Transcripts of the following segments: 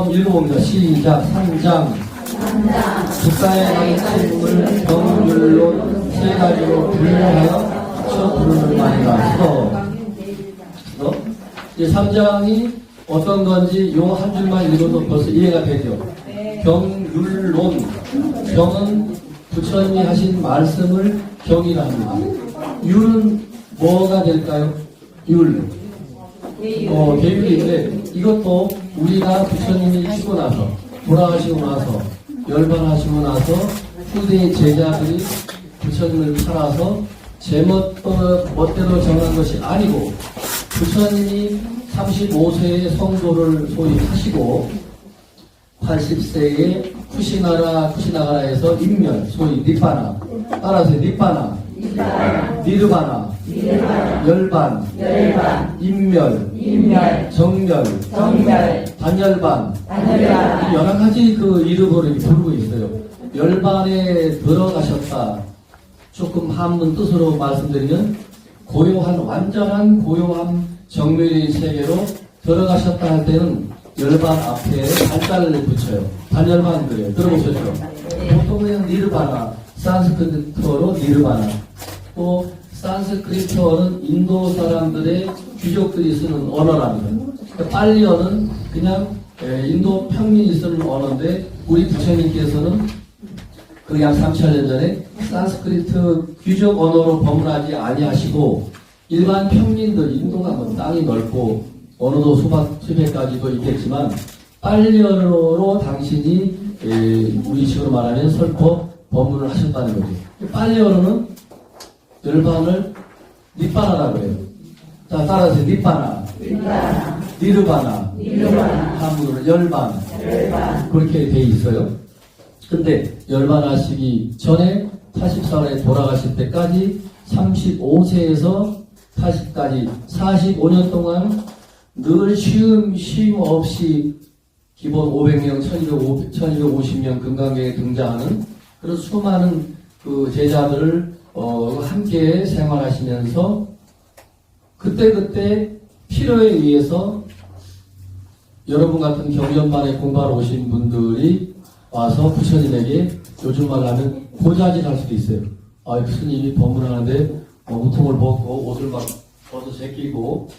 한번 읽어봅니다. 시작. 삼장. 국가의 방침을 병률로 세 가지로 분류하여 첫 부르는 말이다. 이제 3장이 어떤 건지 요 한 줄만 읽어도 벌써 이해가 되죠. 병율론. 병은 부처님이 하신 말씀을 병이라 합니다. 율은 뭐가 될까요? 율. 계율인데 이것도 우리가 부처님이 죽고 나서 돌아가시고 나서 열반하시고 나서 후대 제자들이 부처님을 팔아서 제멋대로 정한 것이 아니고 부처님이 35세에 성도를 소위 하시고 80세에 쿠시나가라에서 인멸, 소위 니빠나, 따라서 니빠나, 니르바나, 열반, 인멸, 정멸, 단열반, 여러 가지 그 이름으로 부르고 있어요. 열반에 들어가셨다. 조금 한문 뜻으로 말씀드리면 고요한, 완전한 고요한 정멸의 세계로 들어가셨다 할 때는 열반 앞에 단자를 붙여요. 단열반 그래요. 들어보셨죠? 보통은 니르바나, 산스크리트어로 니르바나. 또 산스크리트어는 인도 사람들의 귀족들이 쓰는 언어랍니다. 그러니까 빨리어는 그냥 인도 평민이 쓰는 언어인데 우리 부처님께서는 그 약 3000년 전에 산스크리트 귀족 언어로 법문하지 아니하시고 일반 평민들, 인도가 뭐 땅이 넓고 언어도 수백 가지도 있겠지만 빨리어로 당신이 우리식으로 말하면 설법 법문을 하셨다는 거죠. 빨리어로는 열반을 니빠나라고 해요. 자, 따라서 니빠나, 니르바나, 한문으로 열반 그렇게 돼 있어요. 근데 열반하시기 전에 84년에 돌아가실 때까지 35세에서 80까지 45년 동안 늘 쉼 없이 기본 500명, 1250명 금강경에 등장하는 그런 수많은 그 제자들을 함께 생활하시면서 그때 필요에 의해서 여러분 같은 경전반에 공부하러 오신 분들이 와서 부처님에게 요즘 말로 하면 고자질 할 수도 있어요. 스님이 법문하는데 우통을 벗고 옷을 막 벗어 제끼고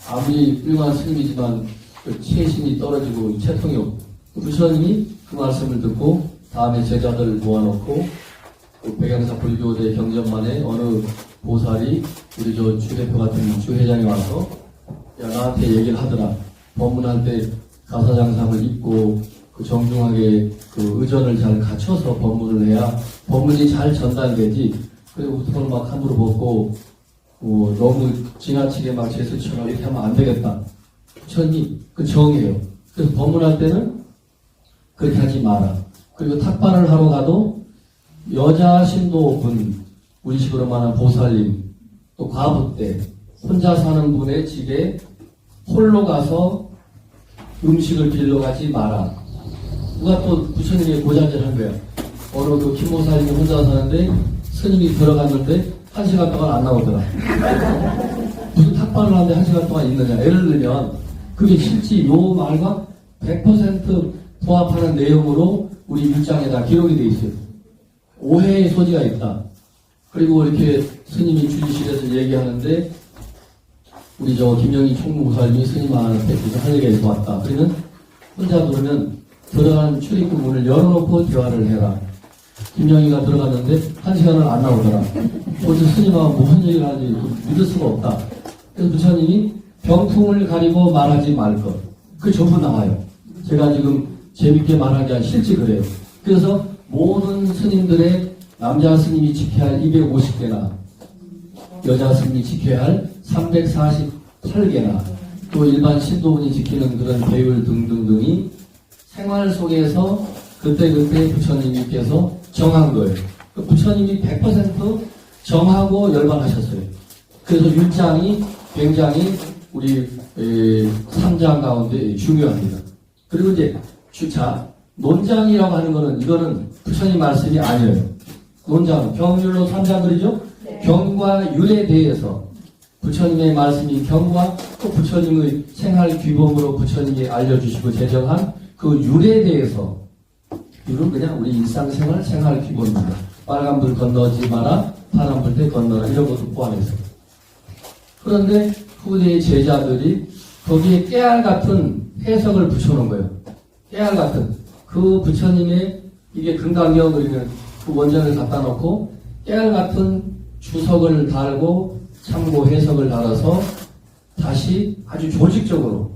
아무리 훌륭한 스님이지만 그 체신이 떨어지고 체통이 없고 부처님이 그 말씀을 듣고 다음에 제자들 모아놓고 그 백양사 불교대 경전만에 어느 보살이 우리 저 주대표 같은 주회장이 와서 야 나한테 얘기를 하더라. 법문할 때 가사장상을 입고 그 정중하게 그 의전을 잘 갖춰서 법문을 해야 법문이 잘 전달되지. 그리고 우통을 막 함부로 벗고 너무 지나치게 막 제스처럼 이렇게 하면 안 되겠다. 부처님이 그 정이에요. 그래서 법문할 때는 그렇게 하지 마라. 그리고 탁반을 하러 가도 여자 신도분, 우리식으로 말하는 보살님, 또 과부 때 혼자 사는 분의 집에 홀로 가서 음식을 빌려 가지 마라. 누가 또 부처님이 고자질한 거야. 어느 그 김보살님이 혼자 사는데 스님이 들어갔는데 1시간 동안 안 나오더라. 무슨 탁반을 하는데 1시간 동안 있느냐. 예를 들면 그게 실제 요 말과 100% 부합하는 내용으로 우리 율장에다 기록이 돼 있어요. 오해의 소지가 있다. 그리고 이렇게 스님이 주지실에서 얘기하는데 우리 저 김영희 총무보살님이 스님한테 할 얘기가 있어 왔다. 그러면 혼자 들으면 들어가는 출입구 문을 열어놓고 대화를 해라. 김영희가 들어갔는데 1시간을 안 나오더라. 어제 스님하고 무슨 얘기를 하는지 믿을 수가 없다. 그래서 부처님이 병풍을 가리고 말하지 말 것. 그게 전부 나와요. 제가 지금 재밌게 말한 게 아니라 실제 그래요. 그래서 모든 스님들의 남자 스님이 지켜야 할 250개나 여자 스님이 지켜야 할 348개나 또 일반 신도분이 지키는 그런 배율 등등등이 생활 속에서 그때그때 부처님께서 정한 거예요. 부처님이 100% 정하고 열반하셨어요. 그래서 율장이 굉장히 우리 3장 가운데 중요합니다. 그리고 이제 논장이라고 하는 거는 이거는 부처님 말씀이 아니에요. 논장, 경률로 3장들이죠? 네. 경과 율에 대해서 부처님의 말씀인 경과 또 부처님의 생활 규범으로 부처님이 알려주시고 제정한 그 율에 대해서 율은 그냥 우리 일상생활 생활 규범입니다. 빨간불 건너지 마라, 파란불 때 건너라 이런 것도 포함해서. 그런데 후대의 제자들이 거기에 깨알 같은 해석을 붙여놓은 거예요. 깨알 같은 그 부처님의 이게 금강경 그리는 그 원전을 갖다 놓고 깨알 같은 주석을 달고 참고 해석을 달아서 다시 아주 조직적으로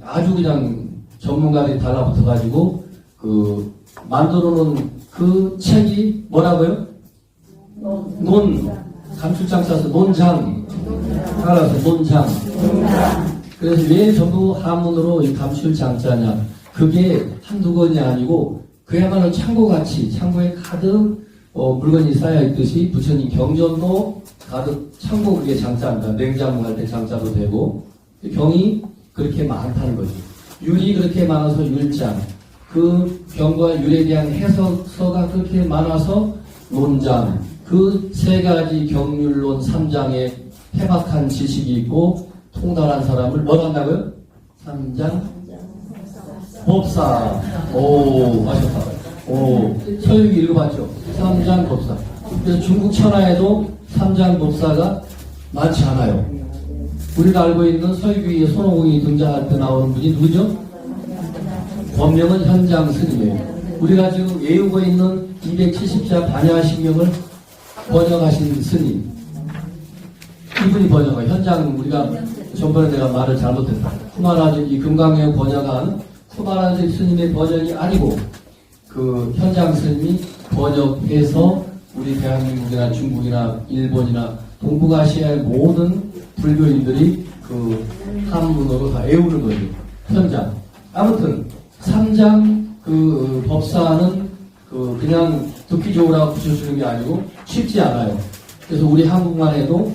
아주 그냥 전문가들이 달라붙어가지고 그 만들어놓은 그 책이 뭐라고요? 감출장 써서 논장. 알아서 논장. 그래서 왜 전부 한문으로 이 감출장자냐? 그게 한두 권이 아니고 그야말로 창고같이 창고에 가득 물건이 쌓여있듯이 부처님 경전도 가득 창고 그게 장자입니다. 냉장고 할 때 장자도 되고 경이 그렇게 많다는 거죠. 율이 그렇게 많아서 율장. 그 경과 율에 대한 해석서가 그렇게 많아서 논장. 그 세 가지 경률론 3장에 해박한 지식이 있고 통달한 사람을 뭐 한다고요? 3장 법사. 오, 맞았다. 오, 서유기 읽어봤죠? 3장 법사. 그래서 중국 천하에도 3장 법사가 많지 않아요. 우리가 알고 있는 서유기의 손오공이 등장할 때 나오는 분이 누구죠? 법명은 현장 스님이에요. 우리가 지금 외우고 있는 270자 반야신경을 번역하신 스님. 이분이 번역한 현장, 우리가 전번에 내가 말을 잘못했다. 쿠마라지, 이 금강경 번역한 쿠마라지 스님의 번역이 아니고 그 현장 스님이 번역해서 우리 대한민국이나 중국이나 일본이나 동북아시아의 모든 불교인들이 그 한문으로 다 외우는 거죠. 현장. 아무튼 3장 그 법사는 그 그냥 듣기 좋으라고 붙여주는 게 아니고 쉽지 않아요. 그래서 우리 한국만 해도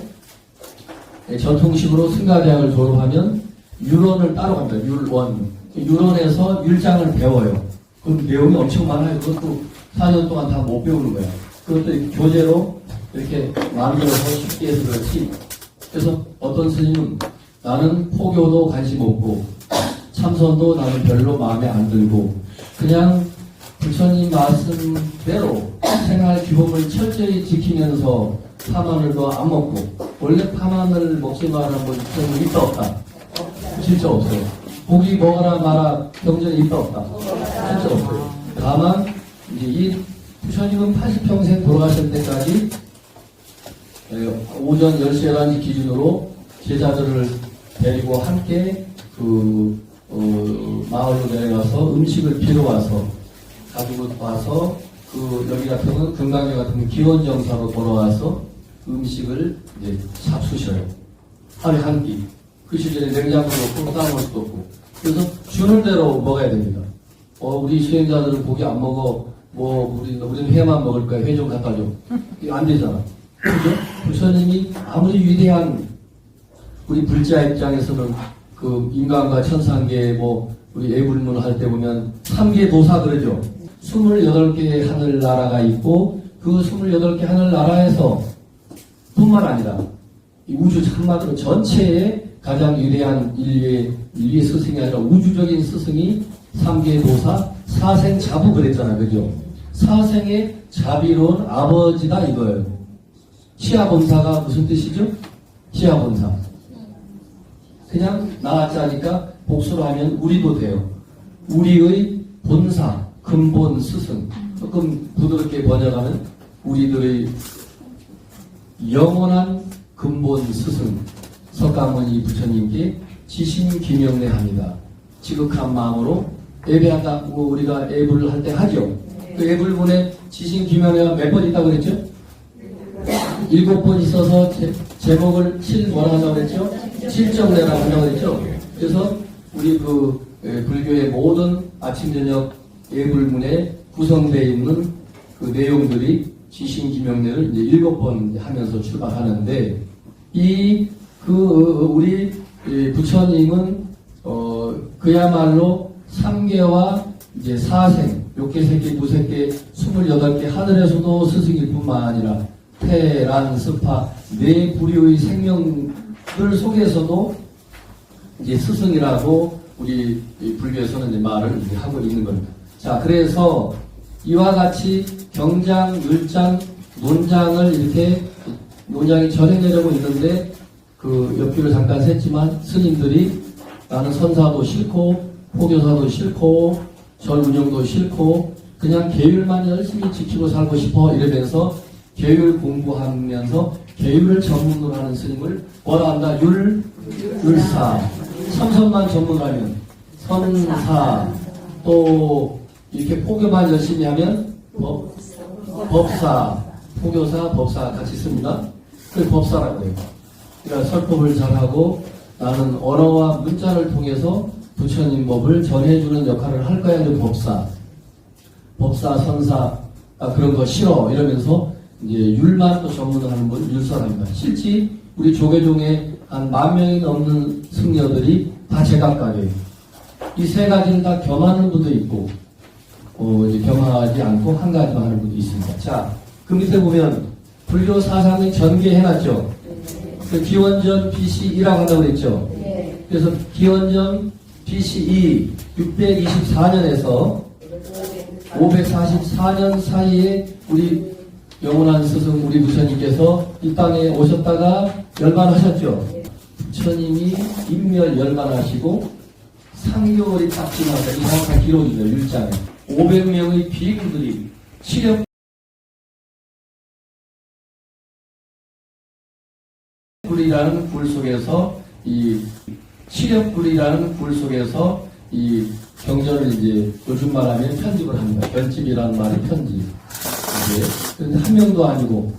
전통식으로 승가대학을 졸업하면 율원을 따로 갑니다. 율원. 율원에서 율장을 배워요. 그 내용이 엄청 많아요. 그것도 4년 동안 다 못 배우는 거야. 그것도 교재로 이렇게 만들어서 쉽게 해서 그렇지. 그래서 어떤 스님은 나는 포교도 관심 없고 참선도 나는 별로 마음에 안 들고 그냥 부처님 말씀대로 생활 규범을 철저히 지키면서 파마늘도 안 먹고 원래 파마늘 먹지 말라는 건 있다 없다? 진짜 없어요. 고기 먹어라 마라 경전이 있다 없다? 진짜 없어요. 다만 이제 이 부처님은 80평생 돌아가실 때까지 오전 10시간 기준으로 제자들을 데리고 함께 마을로 내려가서 음식을 빌어 와서 가지고 와서 여기 같은 건 금강경 같은 건 기원정사로 돌아와서 음식을 이제 잡수셔요. 하루에 한 끼. 그 시절에 냉장고도 없고 따먹을 수도 없고. 그래서 주는 대로 먹어야 됩니다. 우리 수행자들은 고기 안 먹어. 우리는 회만 먹을 거야. 회 좀 갖다 줘. 이거 안 되잖아. 그죠? 부처님이 아무리 위대한 우리 불자 입장에서는 그 인간과 천상계 우리 애불문 할 때 보면 3계 도사 그러죠. 28개의 하늘나라가 있고 그 28개 하늘나라에서 뿐만 아니라 이 우주 한마디로 전체에 가장 위대한 인류의 스승이 아니라 우주적인 스승이 3계 도사 사생 자부 그랬잖아요. 그죠? 사생의 자비로운 아버지다 이거예요. 시아본사가 무슨 뜻이죠? 시아본사. 그냥 나아짜니까 복수로 하면 우리도 돼요. 우리의 본사, 근본 스승. 조금 부드럽게 번역하면 우리들의 영원한 근본 스승 석가모니 부처님께 지신기명례합니다. 지극한 마음으로 예배한다고 우리가 예불을 할 때 하죠. 그 예불문에 지신기명례가 몇 번 있다고 그랬죠? 7번 있어서 제목을 뭐라 한다고 그랬죠? 7정례라고 한다고 그랬죠? 그래서 우리 불교의 모든 아침 저녁 예불문에 구성되어 있는 그 내용들이 지신기명례를 이제 7번 하면서 출발하는데 우리 부처님은 그야말로 3계와 이제 사생, 6계, 3계, 9개, 28개 하늘에서도 스승일 뿐만 아니라 태란, 스파 네 부류의 생명 그 속에서도 이제 스승이라고 우리 불교에서는 이제 말을 이제 하고 있는 겁니다. 자, 그래서 이와 같이 경장, 율장, 논장을 이렇게 논장이 전해내려고 있는데 그 옆길을 잠깐 샜지만 스님들이 나는 선사도 싫고 포교사도 싫고 절 운영도 싫고 그냥 계율만 열심히 지키고 살고 싶어 이러면서 계율 공부하면서 계율을 전문으로 하는 스님을 뭐라 한다? 율사. 참선만 전문하면 선사. 또 이렇게 포교만 열심히 하면 법사. 포교사, 법사 같이 씁니다. 그걸 법사라고 해요. 그러니까 설법을 잘하고 나는 언어와 문자를 통해서 부처님 법을 전해주는 역할을 할 거야. 이제 법사. 법사, 선사, 그런 거 싫어. 이러면서 이제 율만 또 전문하는 분 율사랍니다. 실제 우리 조계종에 한 10,000명이 넘는 승려들이 다 제각각이에요. 이 세 가지는 다 겸하는 분도 있고, 이제 겸하지 않고 한 가지만 하는 분도 있습니다. 자, 그 밑에 보면 불교 사상이 전개해놨죠. 그 기원전 BC1라고 한다고 그랬죠. 그래서 기원전 BC2 624년에서 544년 사이에 우리 영원한 스승 우리 부처님께서 이 땅에 오셨다가 열반하셨죠. 부처님이 인멸 열반하시고 3개월이 딱 지나서 이 정확한 기록이죠. 율장에 500명의 비구들이 치력 굴이라는 굴 속에서 이 치력굴이라는 굴 속에서 이 경전을 이제 요즘 말하면 편집을 합니다. 결집이라는 말이 편집. 그런데 한 명도 아니고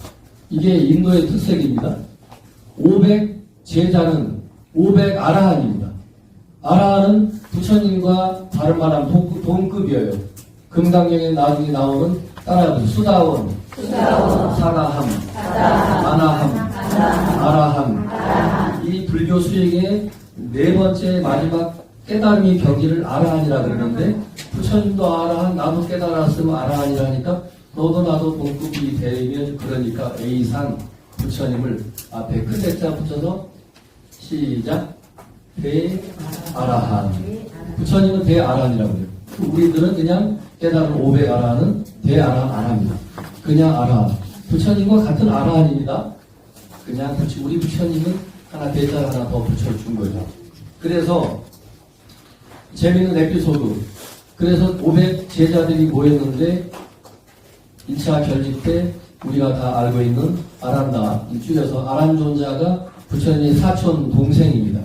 이게 인도의 특색입니다. 500 제자는 500 아라한입니다. 아라한은 부처님과 다른 말하면 동급이에요. 금강경에 나중에 나오는 따라해보세요. 수다원, 사라함, 아나함, 아라함. 이 불교 수행의 네 번째 마지막 깨달음이 경지를 아라한이라 그러는데 부처님도 아라한, 나도 깨달았으면 아라한이라니까 너도 나도 동급이 되면 그러니까 A상 부처님을 앞에 큰 대자 붙여서 시작 대아라한. 부처님은 대아라한이라고 해요. 우리들은 그냥 깨달은 500 아라한은 대아라한 안 합니다. 그냥 아라한. 부처님과 같은 아라한입니다. 그냥 우리 부처님은 하나 대자 하나 더 붙여준 거죠. 그래서 재미있는 에피소드. 그래서 500 제자들이 모였는데 1차 결집 때 우리가 다 알고 있는 아란다, 줄여서 아란존자가 부처님의 사촌 동생입니다.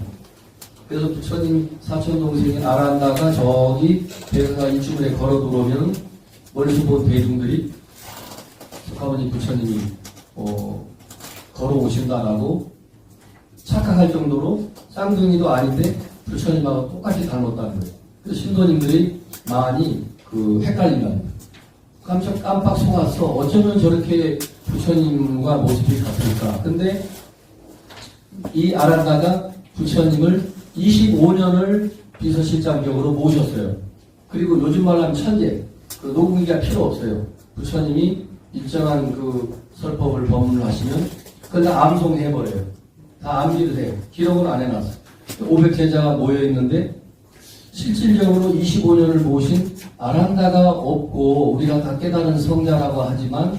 그래서 부처님 사촌 동생인 아란다가 저기 배가 이쪽에 걸어 들어오면 멀리서 본 대중들이 석가모니 부처님이 걸어오신다라고 착각할 정도로 쌍둥이도 아닌데 부처님하고 똑같이 닮았다는 거예요. 그래서 신도님들이 많이 헷갈린답니다. 깜빡 속았어. 어쩌면 저렇게 부처님과 모습이 같을까. 근데 이 아란다가 부처님을 25년을 비서실장적으로 모셨어요. 그리고 요즘 말로 하면 천재. 녹음기가 필요 없어요. 부처님이 일정한 설법을 법문을 하시면 그걸 다 암송해버려요. 다 암기를 해요. 기록을 안 해놨어. 500제자가 모여있는데 실질적으로 25년을 모신 아란다가 없고 우리가 다 깨달은 성자라고 하지만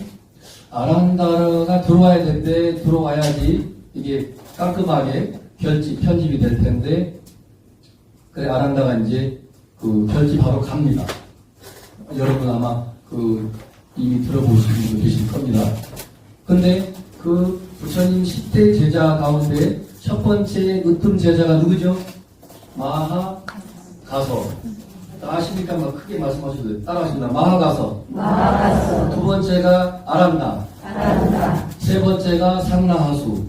아란다가 들어와야 될 때 들어와야지 이게 깔끔하게 편집이 될 텐데 그래 아란다가 이제 결집하러 갑니다. 여러분 아마 이미 들어보신 분도 계실 겁니다. 근데 부처님 10대 제자 가운데 첫 번째 으뜸 제자가 누구죠? 마하가서. 아시니까 막 크게 말씀하셔도 돼요. 따라하십니다. 마하가서. 두 번째가 아란다. 세 번째가 상나하수.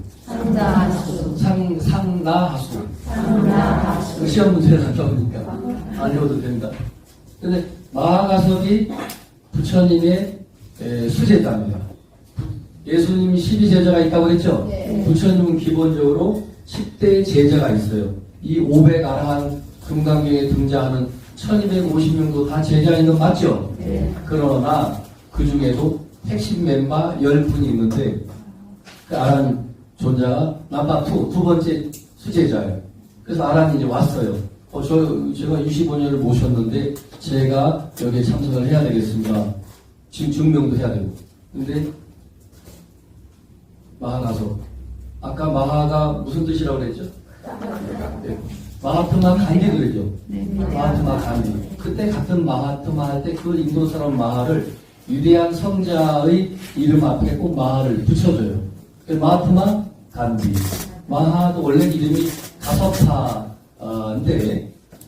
상나하수. 시험 문제를 갔다 오니까 안 해도 됩니다. 근데 마하가석이 부처님의 수제자입니다. 예수님이 12제자가 있다고 그랬죠? 네. 부처님은 기본적으로 10대 제자가 있어요. 이 500 아라한 금강경에 등장하는 1250명도 다 제자인 건 맞죠? 네. 그러나 그 중에도 핵심 멤버 10분이 있는데 그 아란 존자가 넘버 2, 두 번째 수제자예요. 그래서 아란이 이제 왔어요. 제가 25년을 모셨는데 제가 여기에 참석을 해야 되겠습니다. 지금 증명도 해야 되고. 근데 마하 가서 아까 마하가 무슨 뜻이라고 그랬죠? 네. 마하트마 간디 그랬죠? 마하트마 간디. 그때 같은 마하트마 할 때 그 인도 사람 마하를 위대한 성자의 이름 앞에 꼭 마하를 붙여줘요. 마하트마 간디. 마하도 원래 이름이 가서파인데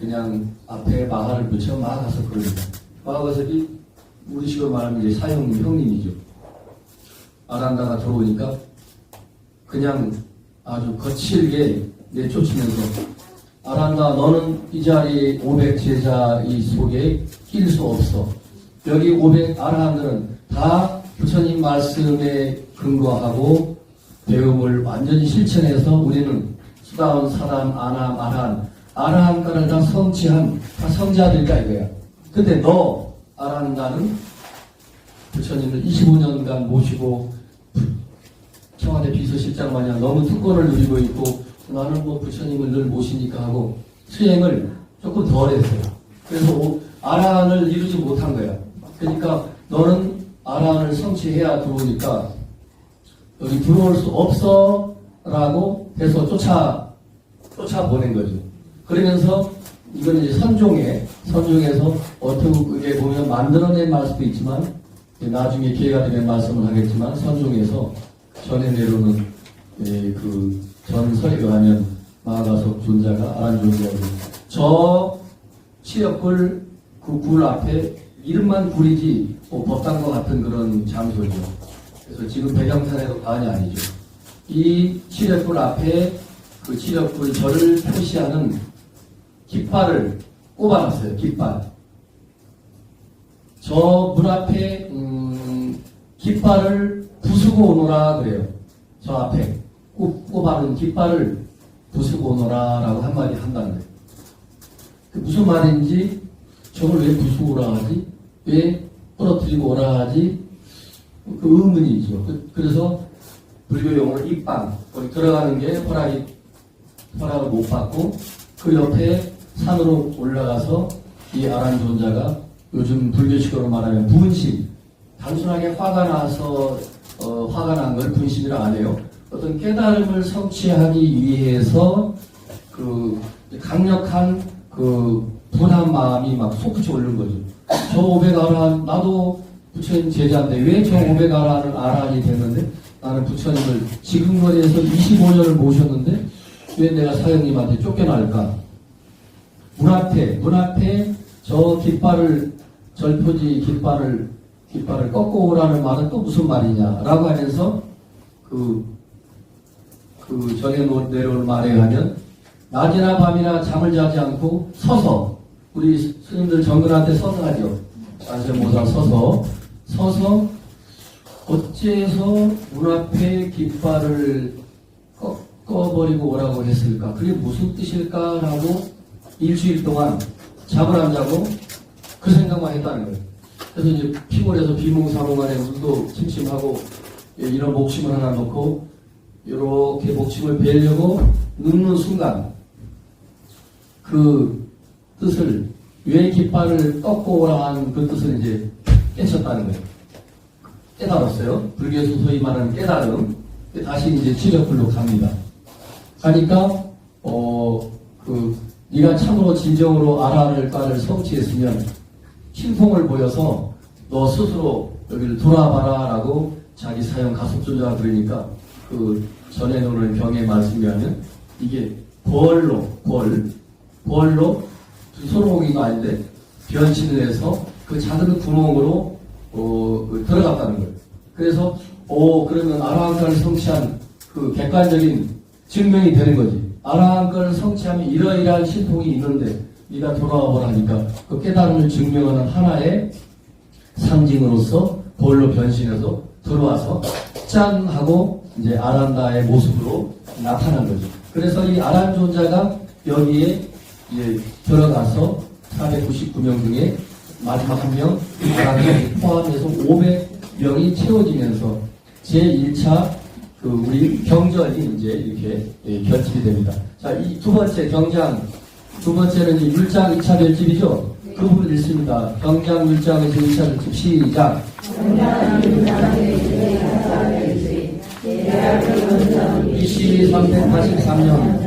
그냥 앞에 마하를 붙여 마하가서 그럽니다. 마하가서이 우리식으로 말하면 이제 사형님 형님이죠. 아란다가 들어오니까 그냥 아주 거칠게 내쫓으면서 아란다 너는 이 자리 500 제자 이 속에 낄 수 없어. 여기 500 아라한들은 다 부처님 말씀에 근거하고 배움을 완전히 실천해서 우리는 수다운 사람 아남 아라한가를 다 성취한 다 성자들이다 이거야. 근데 너 아란다는 부처님을 25년간 모시고 청와대 비서실장 마냥 너무 특권을 누리고 있고 나는 뭐 부처님을 늘 모시니까 하고 수행을 조금 덜 했어요. 그래서 아라한을 이루지 못한 거야. 그러니까 너는 아라한을 성취해야 들어오니까 여기 들어올 수 없어 라고 해서 쫓아보낸 거죠. 그러면서 이건 이제 선종에서 어떻게 보면 만들어낸 말 수도 있지만 나중에 기회가 되면 말씀을 하겠지만 선종에서 전해 내려오는 그 전설에 의하면 마하가석 존자가 아란 존자고 저 치역굴 그 굴 앞에 이름만 굴이지 법당과 같은 그런 장소죠. 그래서 지금 백양산에도 과언이 아니죠. 이 치력굴 앞에 그 치력굴 절을 표시하는 깃발을 꼽아놨어요. 깃발. 저 문 앞에 깃발을 부수고 오너라 그래요. 저 앞에 꼽아놓은 깃발을 부수고 오너라라고 한마디 한다는 거예요. 무슨 말인지 저걸 왜 부수고 오라 하지? 왜 떨어뜨리고 오라 하지? 그 의문이죠. 그래서 불교 용어로 입방, 거기 들어가는 게 허락을 못 받고 그 옆에 산으로 올라가서 이 아란 존자가 요즘 불교식으로 말하면 분심, 단순하게 화가 나서 화가 난 걸 분심이라 안 해요. 어떤 깨달음을 성취하기 위해서 그 강력한 그 분한 마음이 막 솟구쳐 오르는 거죠. 저 500아란 나도 부처님 제자인데 왜 저 500아란을 아란이 됐는데 나는 부처님을 지금거리에서 25년을 모셨는데 왜 내가 사형님한테 쫓겨날까? 문 앞에 저 깃발을 절표지 깃발을 꺾고 오라는 말은 또 무슨 말이냐라고 하면서 그 전에 내려올 말에 의하면 낮이나 밤이나 잠을 자지 않고 서서 우리 스님들 정근한테 서서 하죠. 안세모사 서서 어째서 문 앞에 깃발을 꺾어버리고 오라고 했을까? 그게 무슨 뜻일까라고 일주일 동안 잠을 안 자고 그 생각만 했다는 거예요. 그래서 이제 피곤해서 비몽사몽간에 눈도 침침하고 이런 목침을 하나 놓고 이렇게 목침을 베려고 눕는 순간 그 뜻을 왜 깃발을 꺾고 오라 한 그 뜻을 이제 깨쳤다는 거예요. 깨달았어요. 불교에서 소위 말하는 깨달음. 다시 이제 치력불로 갑니다. 가니까 네가 참으로 진정으로 아라한을 성취했으면 신통을 보여서 너 스스로 여기를 돌아봐라라고 자기 사형 가속존자가 그러니까 그 전에 노는 경의 말씀이 하면 이게 벌로 손오공이가 아닌데 변신을 해서 그 작은 구멍으로 들어갔다는 거예요. 그래서 그러면 아라한가를 성취한 그 객관적인 증명이 되는 거지. 아라한가를 성취하면 이러이러한 신통이 있는데 네가 돌아와보라 하니까 그 깨달음을 증명하는 하나의 상징으로서 벌로 변신해서 들어와서 짠 하고 이제 아란다의 모습으로 나타난 거죠. 그래서 이 아란 존자가 여기에 이제 들어가서 499명 중에 마지막 한 명 아란을 포함해서 500명이 채워지면서 제1차 우리 경전이 이제 이렇게 결집이 됩니다. 자, 이 두 번째 경장, 두 번째는 이제 율장 2차 별집이죠. 그 부분 읽습니다. 경장 율장에서 2차 별집 시작. 2383년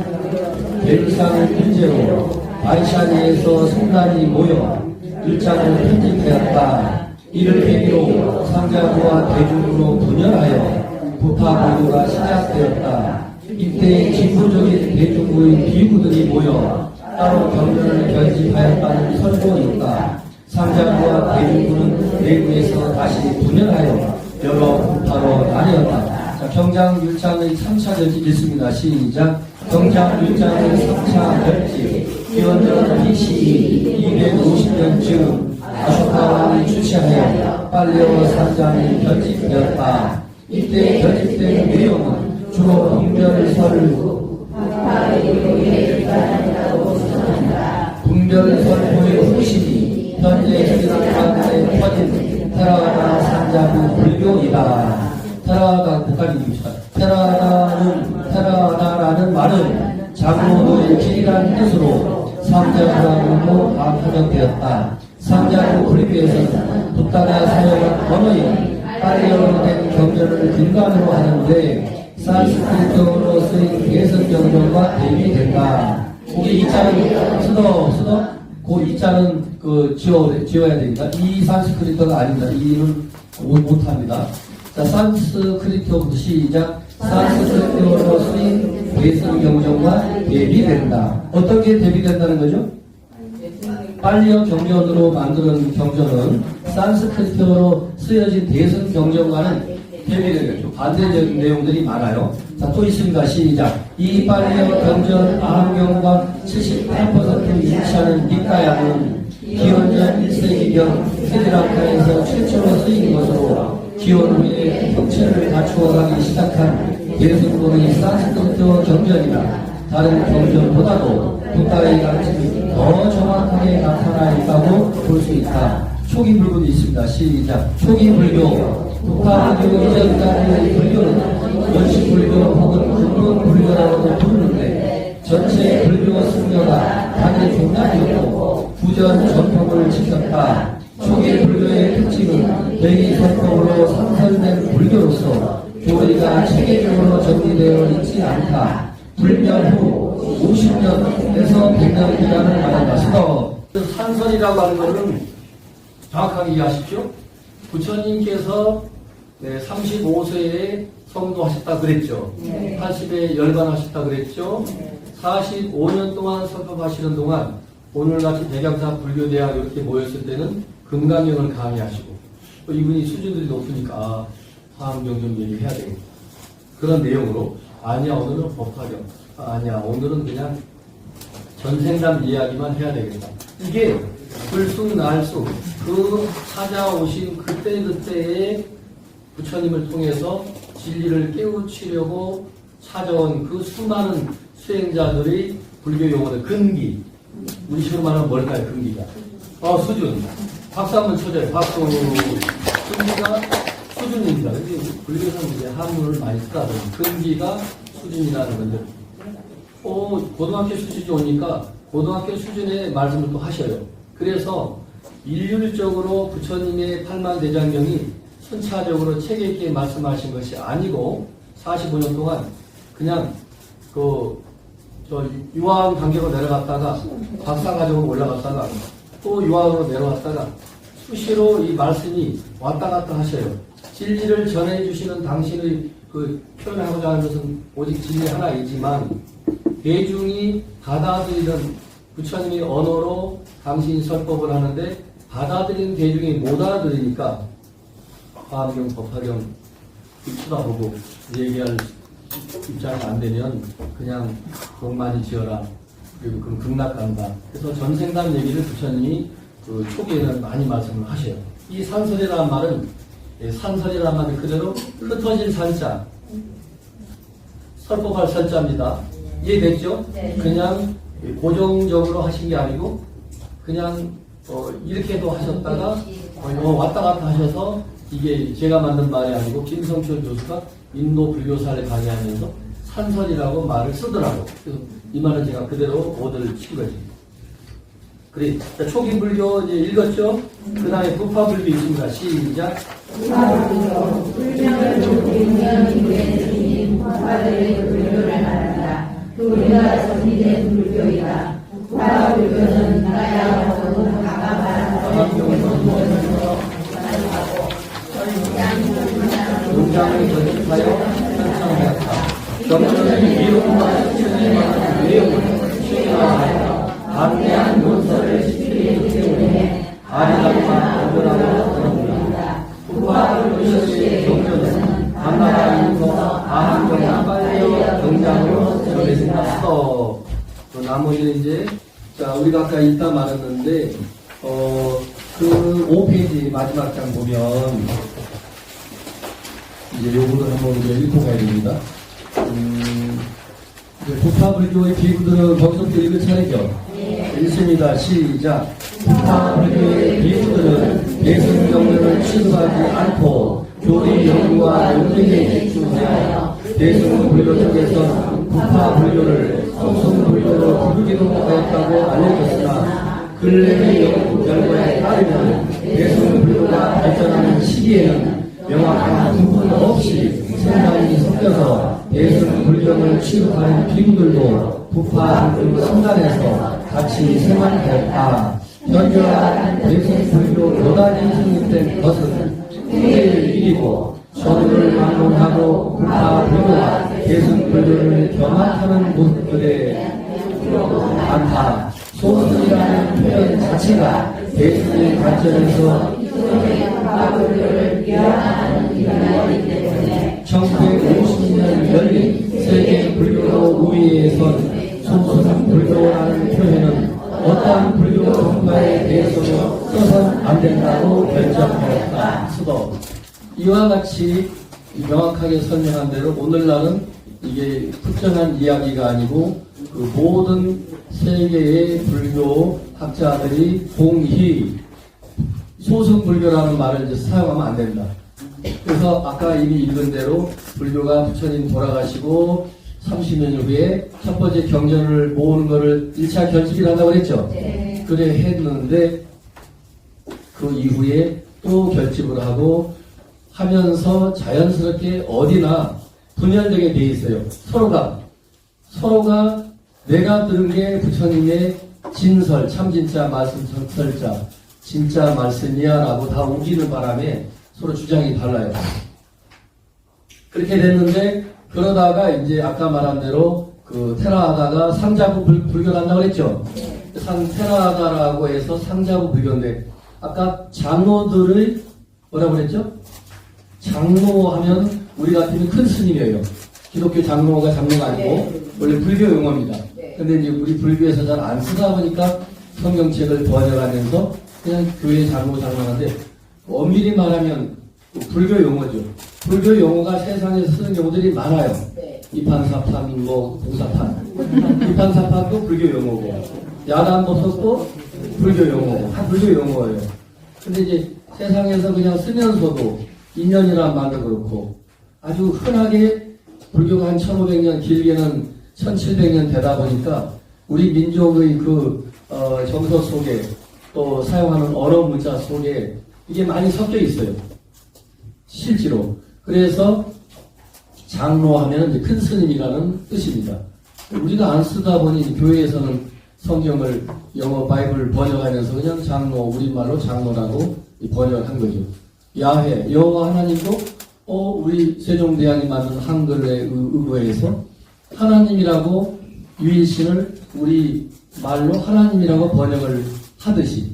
베르사유 문제로 바이샤니에서 성단이 모여 율장을 편집하였다. 이를 계기로 상자부와 대중으로 분열하여 부파 보도가 시작되었다. 이때 진보적인 대중부의 비구들이 모여 따로 경전을 결집하였다는 설보였다. 상자부와 대중부는 내부에서 다시 분열하여 여러 부파로 나뉘었다. 자, 경장 율장의 3차 결집 있습니다. 시작. 경장 율장의 3차 결집 기원전 BCE 250년쯤 아쇼카왕이 주최하여 빨레오 상장이 결집되었다. 이때 결집된 내용은 주로 분별설을 분별설보의 후신이 현재 스리랑카에 퍼진 테라와다 상자부 불교이다. 테라와다 국가입니다. 테라와다라는 말은 장로의 길이라는 뜻으로 상자부라고 번역되었다. 상자부 불교에서는 붓다가 사용한 언어인 빨리어로 된 경전을 근간으로 하는데 산스크리트어로 쓰인 개선 경전과 대비된다. 거기 이자는 쓰더 그 이자는 지워야 됩니다. 이 산스크리트어가 아닙니다. 이는 못합니다. 자, 산스크리트어부터 시작. 산스크리트어로 쓰인 개선 경전과 대비된다. 어떻게 대비된다는 거죠? 빨리어 경전으로 만드는 경전은 산스크리트어로 쓰여진 대선 경전과는 대비되는 거죠. 반대적인 내용들이 많아요. 자, 또 있습니다. 시작. 이 빨리어 경전 아함경과 78% 일치하는 니까야는 기원전 1세기경 스리랑카에서 최초로 쓰인 것으로 기원 후에 형체를 갖추어가기 시작한 대승권의 산스크리트어 경전이다. 다른 경전보다도 붓다의 가르침이 더 정확하게 나타나 있다고 볼 수 있다. 초기 불교도 있습니다. 시작. 초기 불교. 붓다 불교 이전까지의 불교는 원시 불교 혹은 근본 불교라고도 부르는데 전체 불교 승려가 단위 종량이었고 구전 전통을 지켰다. 초기 불교의 특징은 대기 전통으로 상설된 불교로서 교리가 체계적으로 정리되어 있지 않다. 불멸 후 50년에서 100년 기간을 말한다. 산설이라고 하는 것은 정확하게 이해하십시오. 부처님께서 35세에 성도하셨다 그랬죠. 80에 열반하셨다 그랬죠. 45년 동안 설법하시는 동안 오늘같이 백양사 불교대학 이렇게 모였을 때는 금강경을 강의하시고 또 이분이 수준들이 높으니까 화엄경 좀 얘기해야 되겠다. 그런 내용으로 아니야 오늘은 법화경, 아니야 오늘은 그냥 전생담 이야기만 해야 되겠다. 이게 들쑥날쑥 그 찾아오신 그때그때의 부처님을 통해서 진리를 깨우치려고 찾아온 그 수많은 수행자들의 불교 용어들 근기, 우리 식으로 말하면 뭘까요? 근기가 수준. 박수 한번 쳐줘요. 박수. 근기가 수준입니다. 불교에서는 이제 한문을 많이 쓰다 보니 근기가 수준이라는 건데 고등학교 수준이 오니까 고등학교 수준의 말씀을 또 하셔요. 그래서 일률적으로 부처님의 팔만대장경이 순차적으로 체계 있게 말씀하신 것이 아니고 45년 동안 그냥 유아원 단계로 내려갔다가 박사과정으로 올라갔다가 또 유아원으로 내려갔다가 수시로 이 말씀이 왔다 갔다 하셔요. 진리를 전해주시는 당신의 그 표현하고자 하는 것은 오직 진리 하나이지만 대중이 받아들이는 부처님의 언어로 당신이 설법을 하는데 받아들이는 대중이 못 알아들으니까 화엄경, 법화경 쳐다보고 얘기할 입장이 안 되면 그냥 돈 많이 지어라. 그리고 그럼 극락간다. 그래서 전생담 얘기를 부처님이 그 초기에는 많이 말씀을 하셔요. 이 산설이라는 말은 산설이라는 말은 그대로 흩어진 산자, 설법할 설자입니다. 이해됐죠? 네. 그냥 고정적으로 하신 게 아니고 그냥 이렇게도 하셨다가 왔다 갔다 하셔서 이게 제가 만든 말이 아니고 김성철 교수가 인도 불교사를 강의하면서 한설이라고 말을 쓰더라고. 그래서 이 말을 제가 그대로 오더를 치고 가지. 그래, 자, 초기 불교 이제 읽었죠? 그 다음에 부파불교 있습니다. 시작. 부파불교, 불명을 불명 이후에 스님 부파들의 불교를 말한다. 우리가 전이된 불교이다. 부파불교는 나야하고 가가바라고 문장을 전집하여 편성하였다. 경전의 이론과 실천에 관한 내용을 실현하여 방대한 논설을 시키기 때문에 아리랑과 어그라고 부릅니다. 부파불교의 경전은 강나라에서 아한경을 빨려 경장으로 전해진다. 그 나머지는 이제 자 우리가 아까 이따 말했는데 그 5페이지 마지막 장 보면 이제 요거를 한번 우리가 읽고 가야 됩니다. 부파불교의 비구들은 거기서부터 읽을 차례죠? 네. 읽습니다. 시작. 부파불교의 비구들은 대승경전을 취급하지 않고 교리 연구와 논쟁에 집중하여 대승불교 쪽에서 부파불교를 소승불교로 부르기도 하였다고 알려졌으나 근래의 연구 결과에 따르면 대승불교가 발전하는 시기에는 명확한 구분 없이 생각이 섞여서 대승불교를 취급하는 비구들도 부파불교 성단에서 같이 생활했다. 현재와 대승불교 교단이 성립된 것은 후대의 일이고 서로를 막론하고 부파불교와 대승불교를 경합하는 분들의 많다. 소승이라는 표현 자체가 대승의 관점에서 1950년 열린 세계 불교 우위에 선 소승 불교라는 표현은 어떠한 불교 종파에 대해서도 써선 안 된다고 결정하였다. 수도. 이와 같이 명확하게 설명한 대로 오늘날은 이게 특정한 이야기가 아니고 그 모든 세계의 불교 학자들이 공히 소승불교라는 말을 이제 사용하면 안 된다. 그래서 아까 이미 읽은 대로 불교가 부처님 돌아가시고 30년 후에 첫 번째 경전을 모으는 거를 1차 결집을 한다고 그랬죠? 네. 그래 했는데 그 이후에 또 결집을 하고 하면서 자연스럽게 어디나 분열되게 돼 있어요. 서로가 내가 들은 게 부처님의 진설, 참진짜, 말씀설자, 진짜 말씀이야 라고 다 우기는 바람에 서로 주장이 달라요. 그렇게 됐는데 그러다가 이제 아까 말한 대로 그 테라하다가 상자부 불교를 한다고 그랬죠? 테라하다라고 해서 상자부 불교인데 아까 장로들의 뭐라고 그랬죠? 장로하면 우리 같으면 큰 스님이에요. 기독교 장로가 아니고 원래 불교 용어입니다. 근데 이제 우리 불교에서 잘 안 쓰다 보니까 성경책을 번역하면서 그냥 교회 장로하는데 엄밀히 말하면 불교 용어죠. 불교 용어가 세상에서 쓰는 용어들이 많아요. 이판사판, 공사판. 이판사판도 불교 용어고, 야단보석도 불교 용어고, 다 불교 용어예요. 근데 이제 세상에서 그냥 쓰면서도 인연이란 말도 그렇고, 아주 흔하게 불교가 한 1500년, 길게는 1700년 되다 보니까 우리 민족의 그 정서 속에 또 사용하는 언어 문자 속에 이게 많이 섞여 있어요. 실제로. 그래서 장로하면 이제 큰 스님이라는 뜻입니다. 우리가 안 쓰다 보니 교회에서는 성경을 영어 바이블 번역하면서 그냥 장로, 우리말로 장로라고 번역한 거죠. 야훼, 여호와 하나님도 우리 세종대왕이 만든 한글에 의거해서 하나님이라고 유일신을 우리 말로 하나님이라고 번역을 하듯이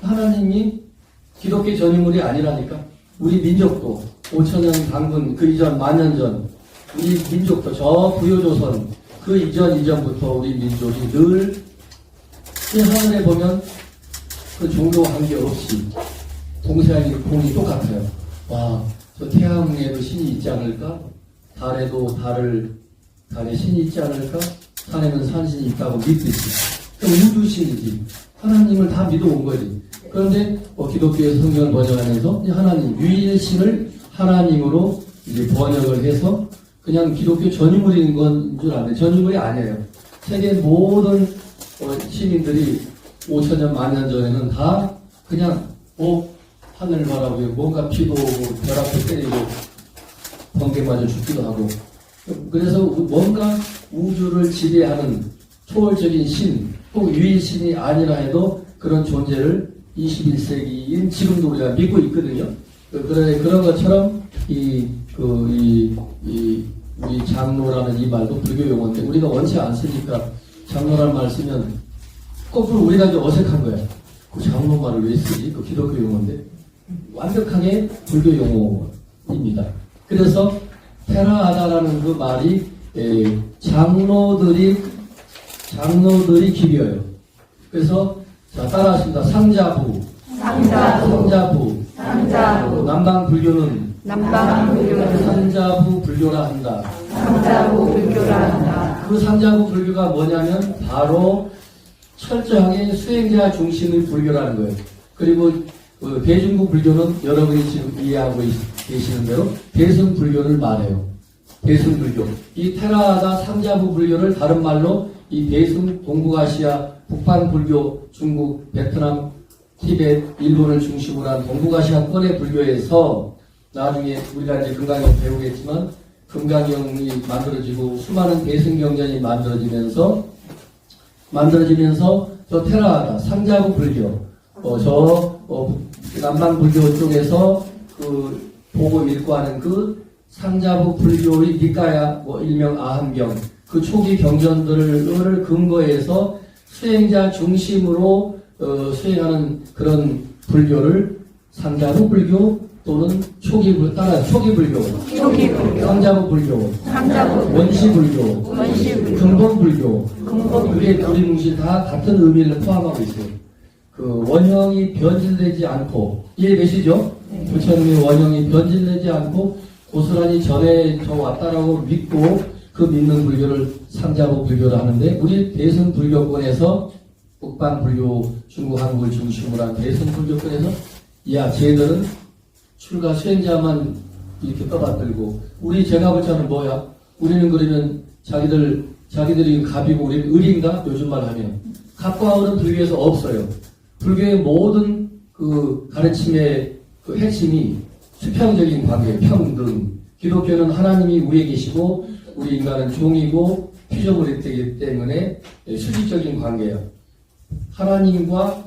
하나님이 기독교 전유물이 아니라니까. 우리 민족도 5천년 당군 그 이전 만년 전 우리 민족도 저 부요조선 그 이전부터 우리 민족이 늘 이 하늘에 보면 그 종교 관계없이 동서양의 공이 똑같아요. 와, 저 태양에도 신이 있지 않을까? 달에도 달에 신이 있지 않을까? 산에는 산신이 있다고 믿듯이 우주신이지. 하나님을 다 믿어온 거지. 그런데 기독교의 성경을 번역하면서 하나님 유일신을 하나님으로 이제 번역을 해서 그냥 기독교 전유물인 건 줄 아는데 전유물이 아니에요. 세계 모든 시민들이 5천년, 만년 전에는 다 그냥 하늘을 바라보고 뭔가 피도 오고 별 앞에 때리고 번개 맞아 죽기도 하고 그래서 뭔가 우주를 지배하는 초월적인 신, 꼭 유일신이 아니라 해도 그런 존재를 21세기인 지금도 우리가 믿고 있거든요. 그런 것처럼 우리 장로라는 이 말도 불교 용어인데 우리가 원치 않으니까 장로라는 말 쓰면 거꾸로 우리가 이제 어색한 거야. 그 장로 말을 왜 쓰지? 그 기독교 용어인데 완벽하게 불교 용어입니다. 그래서 테라하다라는 그 말이 장로들이 기벼요. 그래서 자 따라하십니다. 상자부. 남방 불교는 상자부 불교라 한다. 그 상자부 불교가 뭐냐면 바로 철저하게 수행자 중심의 불교라는 거예요. 그리고 대중국 불교는 여러분이 지금 이해하고 계시는 대로 대승불교를 말해요. 대승불교. 이 테라하다 상자부 불교를 다른 말로 이 대승 동북아시아 북방불교 중국, 베트남, 티벳, 일본을 중심으로 한 동북아시아권의 불교에서 나중에 우리가 이제 금강경 배우겠지만 금강경이 만들어지고 수많은 대승경전이 만들어지면서 저 테라하다 상자부 불교 남방 불교 쪽에서 그 보고 읽고 하는 그 상자부 불교의 니까야 일명 아함경 그 초기 경전들을 근거해서 수행자 중심으로 수행하는 그런 불교를 상자부 불교 또는 초기 불교, 상자부 불교, 원시 불교, 근본 불교, 그게 두리뭉실 다 같은 의미를 포함하고 있어요. 그 원형이 변질되지 않고 이해되시죠? 부처님의 원형이 변질되지 않고 고스란히 전해져 왔다라고 믿고 그 믿는 불교를 상자부 불교를 하는데 우리 대승 불교권에서 북방 불교, 중국, 한국을 중심으로 한 대승 불교권에서 쟤들은 출가 수행자만 이렇게 떠받들고 제가 볼 때는 뭐야? 우리는 그러면 자기들이 갑이고 우리는 을인가? 요즘 말 하면 갑과 을은 불교에서 없어요. 불교의 모든 그 가르침의 그 핵심이 수평적인 관계, 평등. 기독교는 하나님이 위에 계시고 우리 인간은 종이고 피조물이 되기 때문에 수직적인 관계예요. 하나님과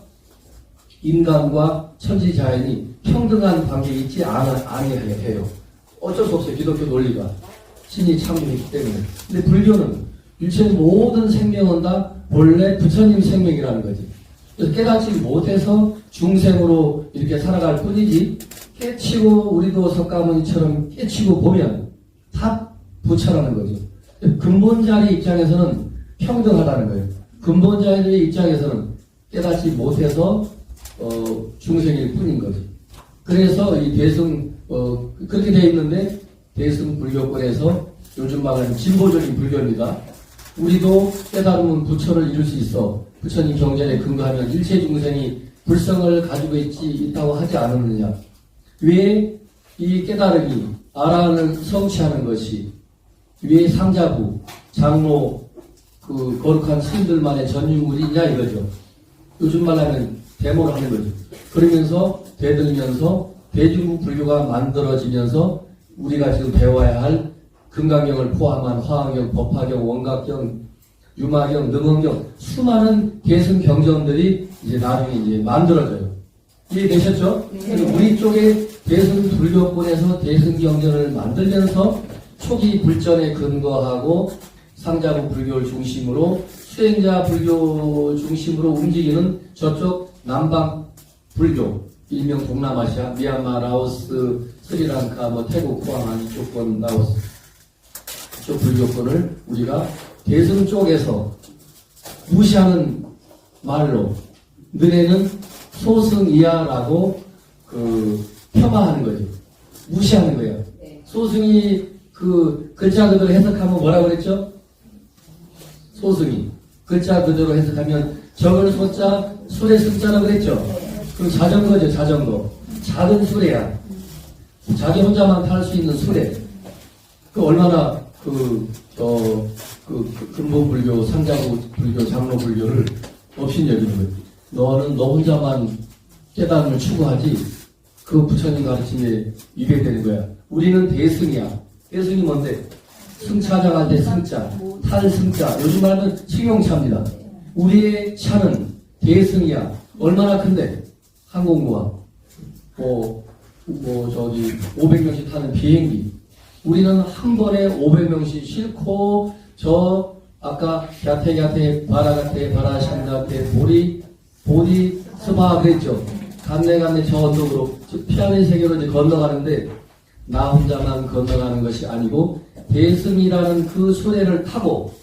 인간과 천지자연이 평등한 관계에 있지 아니해요. 어쩔 수 없어요. 기독교 논리가. 신이 창조했기 때문에. 근데 불교는 일체의 모든 생명은 다 본래 부처님 생명이라는 거지. 그래서 깨닫지 못해서 중생으로 이렇게 살아갈 뿐이지 깨치고 우리도 석가모니처럼 깨치고 보면 다 부처라는 거죠. 근본자의 입장에서는 평등하다는 거예요. 근본자의 입장에서는 깨닫지 못해서 중생일 뿐인 거죠. 그래서 이 대승 그렇게 되어 있는데 대승 불교권에서 요즘 말하는 진보적인 불교입니다. 우리도 깨달으면 부처를 이룰 수 있어. 부처님 경전에 근거하면 일체 중생이 불성을 가지고 있다고 하지 않았느냐. 왜 이 깨달음이 아라한을 성취하는 것이 왜 상자부, 장로, 그 거룩한 스님들만의 전유물이냐 이거죠. 요즘 말하면 데모를 하는 거죠. 그러면서 되들면서 대중국 불교가 만들어지면서 우리가 지금 배워야 할 금강경을 포함한 화엄경, 법화경, 원각경, 유마경, 능엄경 수많은 대승 경전들이 이제 나중에 이제 만들어져요. 이해되셨죠? 우리 쪽에 대승 불교권에서 대승 경전을 만들면서 초기 불전에 근거하고 상자부 불교를 중심으로 수행자 불교 중심으로 움직이는 저쪽 남방 불교, 일명 동남아시아, 미얀마, 라오스, 스리랑카, 태국, 포함한 이쪽권 라오스 이쪽 불교권을 우리가 대승 쪽에서 무시하는 말로 너네는 소승이야라고 폄하하는 거죠. 무시하는 거예요. 소승이 그 글자 그대로 해석하면 뭐라고 그랬죠? 소승이 글자 그대로 해석하면 적을 소자 술의 승자라고 그랬죠. 그럼 자전거죠. 자전거 작은 수레야. 자기 혼자만 탈 수 있는 수레. 그 얼마나 근본불교, 상자불교, 장로불교를 없인 여기는 거예요. 너는 너 혼자만 깨달음을 추구하지 그 부처님 가르침에 위배되는 거야. 우리는 대승이야. 대승이 뭔데? 승차장할 때 승자, 탈승자. 요즘 말하면 승용차입니다. 우리의 차는 대승이야. 얼마나 큰데? 항공모함. 500명씩 타는 비행기. 우리는 한 번에 500명씩 싣고 아까 갸테 바라가테 바라샹가테 보리 스바 그랬죠. 간내 저 언덕으로 피아노의 세계로 이제 건너가는데 나 혼자만 건너가는 것이 아니고 대승이라는 그 수레를 타고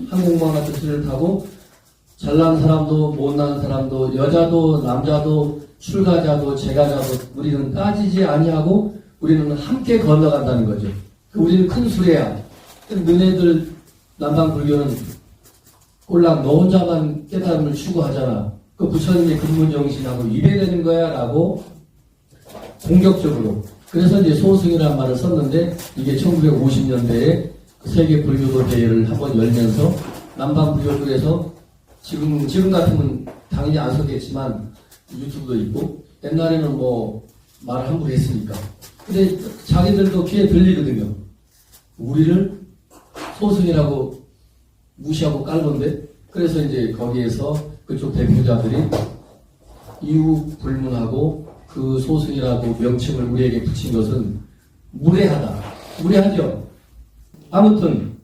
항공모함 같은 수레를 타고 잘난 사람도 못난 사람도 여자도 남자도 출가자도 재가자도 우리는 따지지 아니하고 우리는 함께 건너간다는 거죠. 우리는 큰 수레야. 너네들 남방불교는 꼴랑 너 혼자만 깨달음을 추구하잖아. 그 부처님의 근본정신하고 위배되는 거야 라고 공격적으로. 그래서 이제 소승이라는 말을 썼는데 이게 1950년대에 세계 불교도 대회를 한번 열면서 남방불교들에서 지금 같으면 당연히 안 썼겠지만 유튜브도 있고 옛날에는 말을 함부로 했으니까. 근데 자기들도 귀에 들리거든요. 우리를 소승이라고 무시하고 깔던데. 그래서 이제 거기에서 그쪽 대표자들이 이유 불문하고 그 소승이라고 명칭을 우리에게 붙인 것은 무례하다. 무례하죠. 아무튼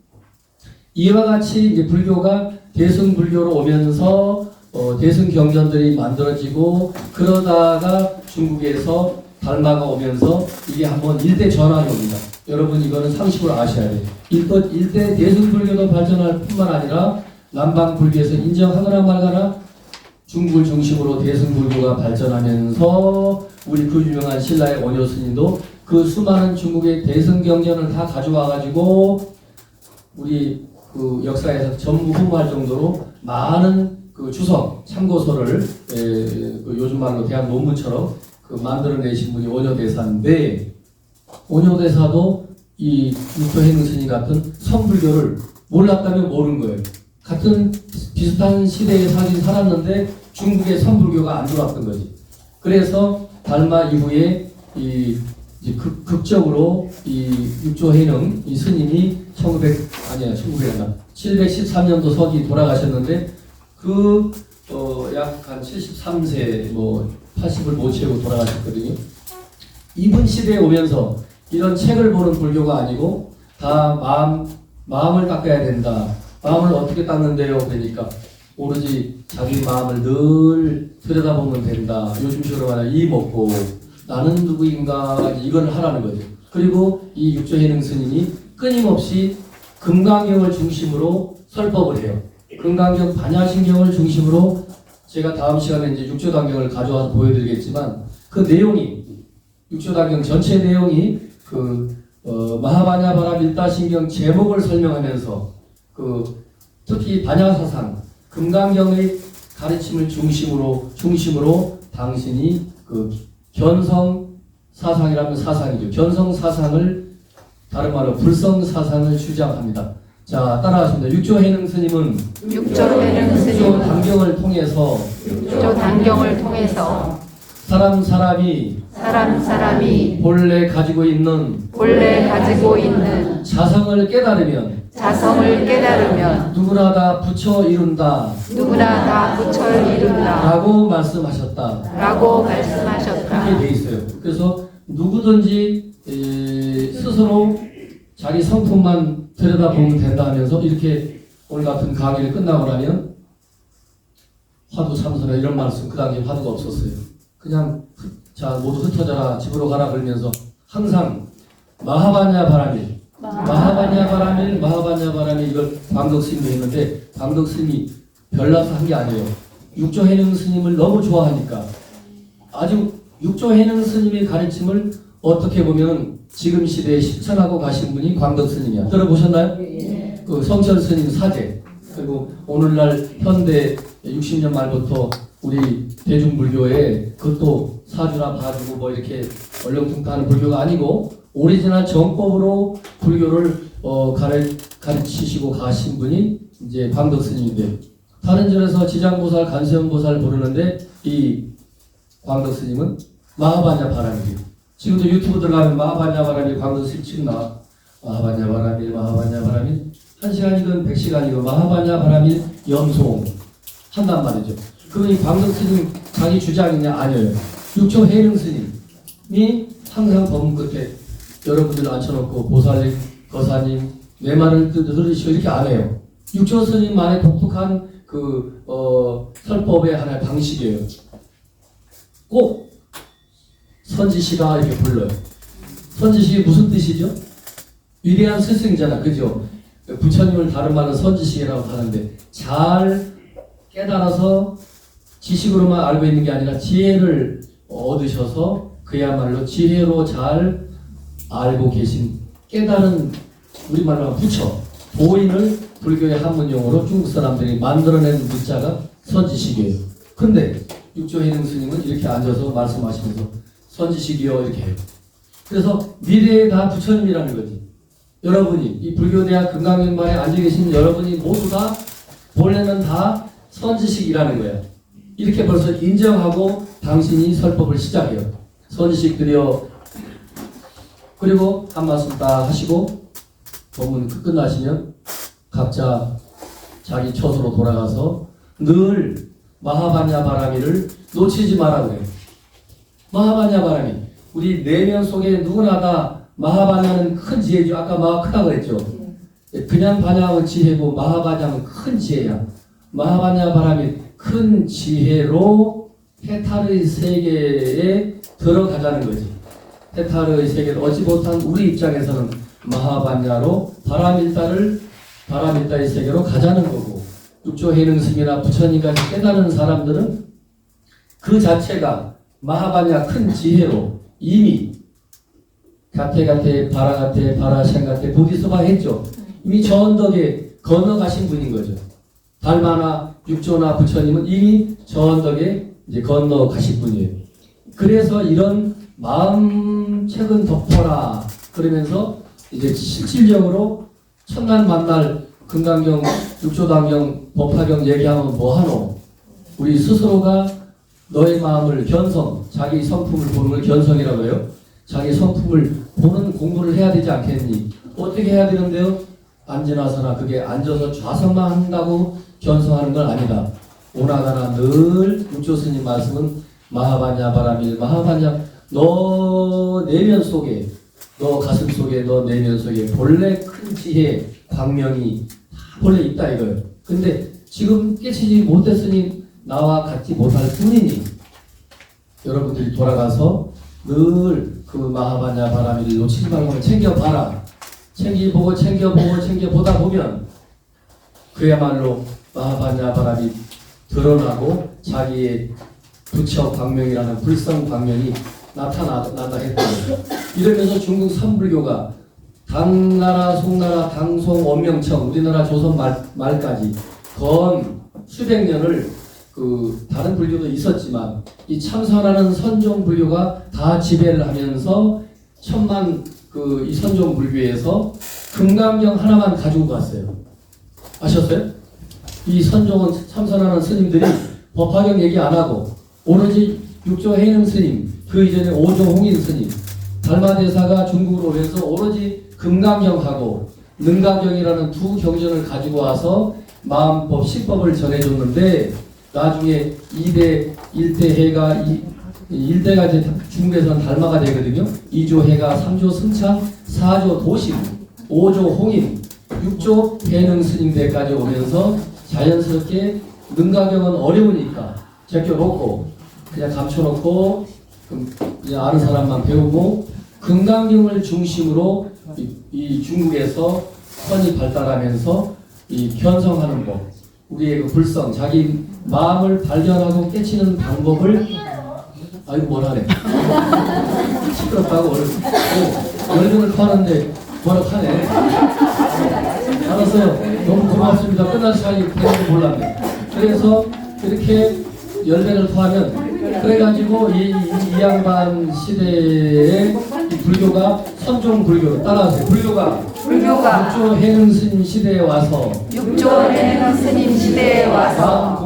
이와 같이 이제 불교가 대승불교로 오면서 대승경전들이 만들어지고 그러다가 중국에서 달마가 오면서 이게 한번 일대 전환이 옵니다. 여러분 이거는 상식으로 아셔야 돼요. 일대 대승불교도 발전할 뿐만 아니라 남방불교에서 인정하거나 말거나 중국을 중심으로 대승불교가 발전하면서 우리 그 유명한 신라의 원효 스님도 그 수많은 중국의 대승경전을 다 가져와가지고 우리 그 역사에서 전부 후무할 정도로 많은 그 주석, 참고서를 요즘 말로 대학 논문처럼 만들어내신 분이 원효대사인데 원효대사도 이 육조해능 스님 같은 성불교를 몰랐다면 모르는 거예요. 같은 비슷한 시대에 살았는데 중국의 성불교가 안 들어왔던 거지. 그래서 달마 이후에 극적으로 이 육조해능 이 스님이 713년도 서기 돌아가셨는데 약 한 73세 80을 못 채우고 돌아가셨거든요. 이분 시대에 오면서 이런 책을 보는 불교가 아니고 다 마음을 닦아야 된다. 마음을 어떻게 닦는데요? 그러니까 오로지 자기 마음을 늘 들여다보면 된다. 요즘식으로 말하면 이 먹고 나는 누구인가 이걸 하라는 거죠. 그리고 이 육조해능 스님이 끊임없이 금강경을 중심으로 설법을 해요. 금강경 반야신경을 중심으로 제가 다음 시간에 이제 육조단경을 가져와서 보여드리겠지만 그 내용이 육조단경 전체 내용이 마하바냐바라 밀다신경 제목을 설명하면서 특히 반야사상 금강경의 가르침을 중심으로 당신이 견성 사상이라면 사상이죠. 견성 사상을 다른 말로 불성 사상을 주장합니다. 자, 따라하십니다. 육조해능 스님은 육조단경을 통해서 사람이 본래 가지고 있는 자성을 깨달으면 누구나 다 부처 이룬다. 라고 말씀하셨다. 그렇게 돼 있어요. 그래서 누구든지 스스로 자기 성품만 들여다보면 된다 하면서 이렇게 오늘 같은 강의를 끝나고 나면 화두 참선에 이런 말씀 그 당시에 화두가 없었어요. 그냥 자 모두 흩어져라 집으로 가라 그러면서 항상 마하바냐 바라밀 이걸 광덕스님이 했는데 광덕스님이 별나서 한 게 아니에요. 육조해능 스님을 너무 좋아하니까 아주 육조해능 스님의 가르침을 어떻게 보면 지금 시대에 실천하고 가신 분이 광덕스님이야. 들어보셨나요? 그 성철스님 사제 그리고 오늘날 현대 60년 말부터 우리 대중불교에 그것도 사주나 봐주고 뭐 이렇게 얼렁뚱땅하는 불교가 아니고 오리지널 정법으로 불교를 가르치시고 가신 분이 이제 광덕 스님인데, 다른 절에서 지장보살, 간세음보살 부르는데 이 광덕 스님은 마하바냐 바라밀. 지금도 유튜브 들어가면 마하바냐 바라밀 광덕 스님 지금 나와. 마하바냐 바라밀, 마하바냐 바라밀. 1시간이건 100시간이건 마하바냐 바라밀 염송 한단 말이죠. 그이 광덕 스님 자기 주장이냐? 아니에요. 육조 해능 스님이 항상 법문 끝에 여러분들 앉혀놓고 보살님, 거사님 내 말을 들으시오 이렇게 안 해요. 육조 스님만의 독특한 설법의 하나의 방식이에요. 꼭 선지시가 이렇게 불러요. 선지식이 무슨 뜻이죠? 위대한 스승이잖아, 그죠? 부처님을 다른 말은 선지식이라고 하는데, 잘 깨달아서 지식으로만 알고 있는 게 아니라 지혜를 얻으셔서 그야말로 지혜로 잘 알고 계신 깨달은, 우리말로 하면 부처, 도인을 불교의 한문용어로 중국 사람들이 만들어낸 문자가 선지식이에요. 근데 육조해능 스님은 이렇게 앉아서 말씀하시면서 선지식이요 이렇게 해요. 그래서 미래에 다 부처님이라는 거지. 여러분이 이 불교대학 금강연말에 앉아 계신 여러분이 모두 다 본래는 다 선지식이라는 거야. 이렇게 벌써 인정하고 당신이 설법을 시작해요. 선지식들이요. 그리고 한 말씀 딱 하시고 법문 끝나시면 각자 자기 처소로 돌아가서 늘 마하바냐 바라밀을 놓치지 마라 그래요. 마하바냐 바라밀. 우리 내면 속에 누구나 다 마하바냐는 큰 지혜죠. 아까 마하 크다고 그랬죠. 그냥 바냐는 지혜고 마하바냐는 큰 지혜야. 마하바냐 바라밀 큰 지혜로 해탈의 세계에 들어가자는 거지. 해탈의 세계를 얻지 못한 우리 입장에서는 마하바냐로 바라밀다의 세계로 가자는 거고, 육조해능스님이나 부처님까지 깨달은 사람들은 그 자체가 마하바냐 큰 지혜로 이미 가테가테 바라가테 바라샹가테 보디스바 했죠. 이미 저 언덕에 건너가신 분인 거죠. 달마나 육조나 부처님은 이미 저 언덕에 이제 건너가신 분이에요. 그래서 이런 마음 책은 덮어라 그러면서 이제 실질적으로 천난 만날 금강경, 육조단경, 법화경 얘기하면 뭐하노? 우리 스스로가 너의 마음을 견성, 자기 성품을 보는 걸 견성이라고 해요. 자기 성품을 보는 공부를 해야 되지 않겠니? 어떻게 해야 되는데요? 앉으나서나 그게 앉아서 좌선만 한다고 견성하는 건 아니다. 오나가나 늘 육조스님 말씀은 마하바냐 바라밀 마하바냐, 너 내면 속에, 너 가슴 속에, 너 내면 속에 본래 큰 지혜, 광명이 본래 있다 이거예요. 근데 지금 깨치지 못했으니 나와 같지 못할 뿐이니 여러분들이 돌아가서 늘 그 마하바냐 바라밀을 놓치지 말고 챙겨봐라. 챙겨보다 보면 그야말로 마하바냐 바라밀이 드러나고 자기의 부처 광명이라는 불성 광명이 나타난다 했거든요. 이러면서 중국 삼불교가 당나라, 송나라, 당송, 원명청, 우리나라 조선 말까지 건 수백 년을 다른 불교도 있었지만 이 참선하는 선종 불교가 다 지배를 하면서 천만 이 선종 불교에서 금강경 하나만 가지고 갔어요. 아셨어요? 이 선종은 참선하는 스님들이 법화경 얘기 안 하고 오로지 육조해능 스님, 그 이전에 오종홍인 스님, 달마대사가 중국으로 오면서 오로지 금강경하고 능가경이라는 두 경전을 가지고 와서 마음법, 시법을 전해줬는데 나중에 1대해가 이제 중국에서는 달마가 되거든요. 2조 해가, 3조 승창, 4조 도심, 5조 홍인, 6조 해능 스님대까지 오면서 자연스럽게 능가경은 어려우니까 제껴놓고 그냥 감춰놓고 그냥 아는 사람만 배우고 금강경을 중심으로 이 중국에서 선이 발달하면서 이 견성하는 법, 우리의 그 불성, 자기 마음을 발견하고 깨치는 방법을 아이고 뭐라네 시끄럽다고 열등을 파는데 뭐라고 하네. 알았어요. 너무 고맙습니다. 끝날 시간이 되는 줄 몰랐네. 그래서 이렇게 열매를 토하면 그래가지고 이 양반 시대에 이 불교가 선종 불교로 따라하세요. 불교가 육조 해능 스님 시대에 와서 육조해능 스님 시대에 와서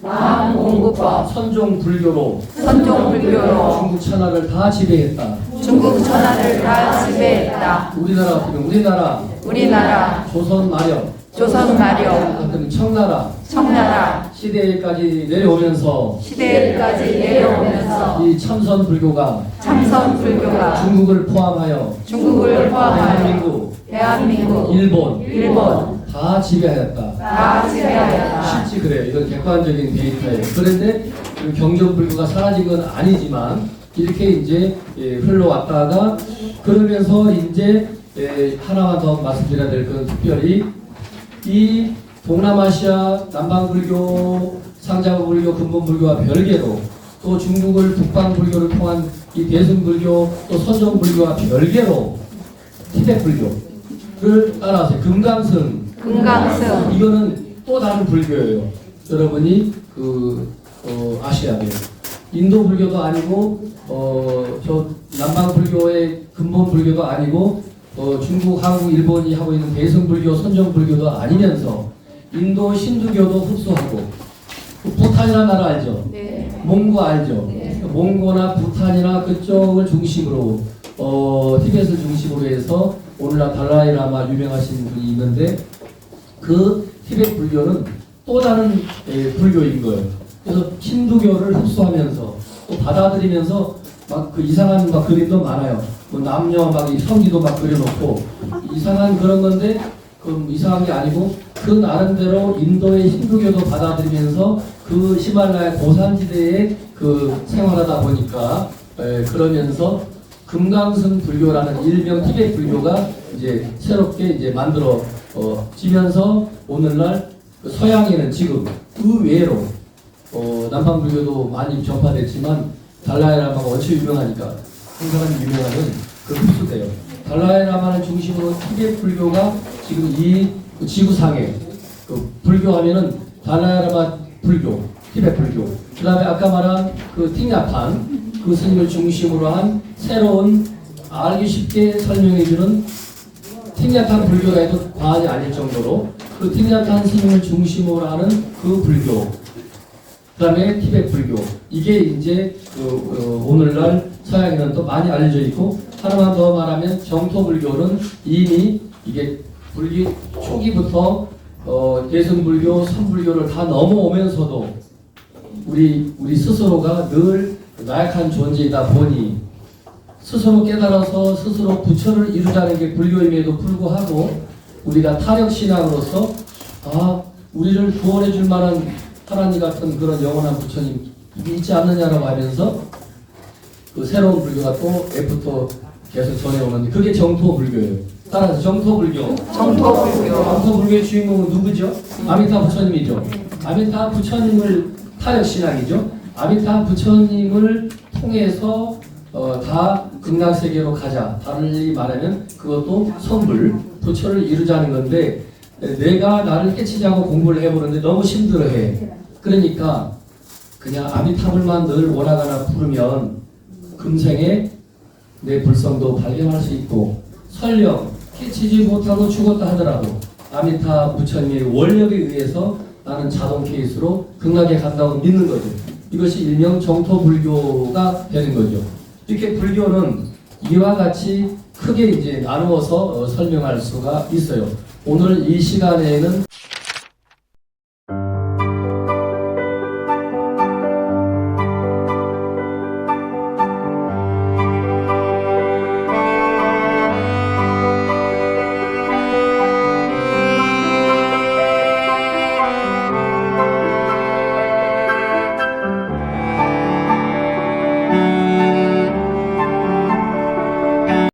마음공부법 선종 불교로 중국 천하를 다 지배했다. 우리나라 같은 경우 우리나라 조선 마력 같은 청나라 시대까지 내려오면서 이 참선 불교가 중국을 포함하여 대한민국, 일본 다 지배하였다. 실제 그래요. 이건 객관적인 데이터예요. 그런데 경전 불교가 사라진 건 아니지만 이렇게 이제 흘러왔다가 그러면서 이제 하나만 더 말씀드려야 될 건 특별히 이 동남아시아 남방불교, 상자불교, 근본불교와 별개로 또 중국을 북방불교를 통한 이 대승불교 또 선종불교와 별개로 티벳불교를 따라서 금강승 이거는 또 다른 불교예요. 여러분이 아셔야 돼요. 인도 불교도 아니고 저 남방 불교의 근본 불교도 아니고 중국, 한국, 일본이 하고 있는 대승 불교, 선정 불교도 아니면서 인도 신두교도 흡수하고 부탄이라는 나라 알죠? 네. 몽고 알죠? 네. 몽고나 부탄이나 그쪽을 중심으로 티벳을 중심으로 해서 오늘날 달라이라마 유명하신 분이 있는데 그 티벳 불교는 또 다른 불교인 거예요. 그래서 힌두교를 흡수하면서 또 받아들이면서 막 그 이상한 막 그림도 많아요. 뭐 남녀 막 성기도 막 그려놓고 이상한 그런 건데 그 이상한 게 아니고 그 나름대로 인도의 힌두교도 받아들이면서 그 히말라야 고산지대에 그 생활하다 보니까 그러면서 금강승 불교라는 일명 티벳 불교가 이제 새롭게 이제 지면서 오늘날 서양에는 지금 의외로 남방 불교도 많이 전파됐지만 달라이라마가 원체 유명하니까 한 사람이 유명하면 그 흡수돼요. 달라이라마를 중심으로 티벳 불교가 지금 이 지구상에 불교하면은 달라이라마 불교, 티벳 불교, 그 다음에 아까 말한 그 틱나판 그 스님을 중심으로 한 새로운 알기 쉽게 설명해주는 틱나판 불교가 해도 과언이 아닐 정도로 그 틱나판 스님을 중심으로 하는 그 불교, 그 다음에 티벳 불교, 이게 이제 오늘날 서양에는 또 많이 알려져 있고, 하나만 더 말하면 정토 불교는 이미 이게 불교 초기부터 대승불교, 선불교를 다 넘어오면서도 우리 스스로가 늘 나약한 존재이다 보니 스스로 깨달아서 스스로 부처를 이루자는 게 불교임에도 불구하고 우리가 타력신앙으로서 우리를 구원해 줄 만한 하나님 같은 그런 영원한 부처님 있지 않느냐라고 하면서 그 새로운 불교가 또 애프터 계속 전해오는데 그게 정토불교예요. 따라서 정토불교의 주인공은 누구죠? 아미타 부처님이죠. 아미타 부처님을 타력신앙이죠. 아미타 부처님을 통해서 다 극락세계로 가자. 달리 말하면 그것도 선불, 부처를 이루자는 건데 내가 나를 깨치자고 공부를 해보는데 너무 힘들어해. 그러니까 그냥 아미타불만 늘 오나가나 부르면 금생에 내 불성도 발견할 수 있고 설령 깨치지 못하고 죽었다 하더라도 아미타 부처님의 원력에 의해서 나는 자동 케이스로 극락에 간다고 믿는 거죠. 이것이 일명 정토불교가 되는 거죠. 이렇게 불교는 이와 같이 크게 이제 나누어서 설명할 수가 있어요. 오늘 이 시간에는